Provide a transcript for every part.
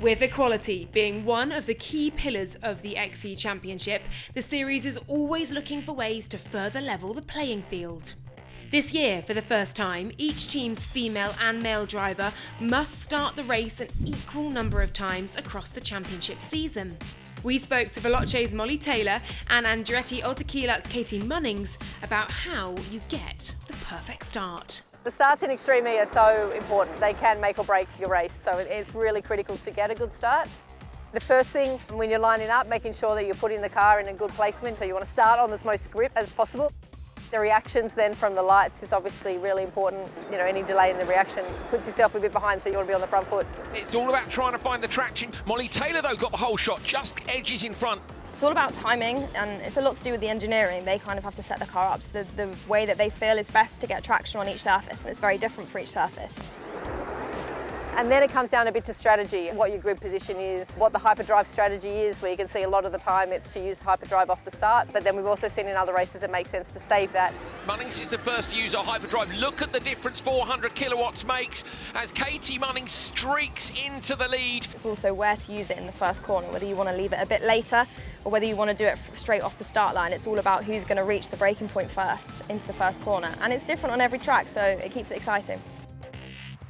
With equality being one of the key pillars of the XC Championship, the series is always looking for ways to further level the playing field. This year, for the first time, each team's female and male driver must start the race an equal number of times across the championship season. We spoke to Veloce's Molly Taylor and Andretti Autokilat's Catie Munnings about how you get the perfect start. The starts in Extreme E are so important. They can make or break your race, so it's really critical to get a good start. The first thing when you're lining up, making sure that you're putting the car in a good placement, so you want to start on the most grip as possible. The reactions then from the lights is obviously really important. You know, any delay in the reaction puts yourself a bit behind, so you want to be on the front foot. It's all about trying to find the traction. Molly Taylor, though, got the whole shot, just edges in front. It's all about timing, and it's a lot to do with the engineering. They kind of have to set the car up so the way that they feel is best to get traction on each surface, and it's very different for each surface. And then it comes down a bit to strategy, what your grid position is, what the hyperdrive strategy is, where you can see a lot of the time it's to use hyperdrive off the start, but then we've also seen in other races it makes sense to save that. Munnings is the first to use a hyperdrive. Look at the difference 400 kilowatts makes as Catie Munnings streaks into the lead. It's also where to use it in the first corner, whether you want to leave it a bit later or whether you want to do it straight off the start line. It's all about who's going to reach the braking point first into the first corner, and it's different on every track, so it keeps it exciting.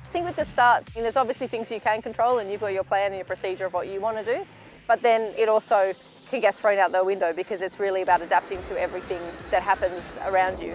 I think with the starts, there's obviously things you can control and you've got your plan and your procedure of what you want to do, but then it also can get thrown out the window because it's really about adapting to everything that happens around you.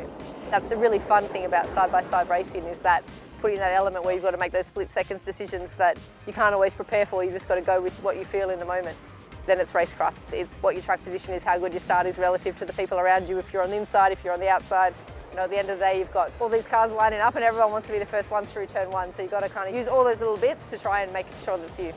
That's the really fun thing about side-by-side racing, is that putting that element where you've got to make those split-second decisions that you can't always prepare for. You just got to go with what you feel in the moment. Then it's racecraft. It's what your track position is, how good your start is relative to the people around you, if you're on the inside, if you're on the outside. You know, at the end of the day, you've got all these cars lining up and everyone wants to be the first one through turn one, so you've got to kind of use all those little bits to try and make sure that it's you.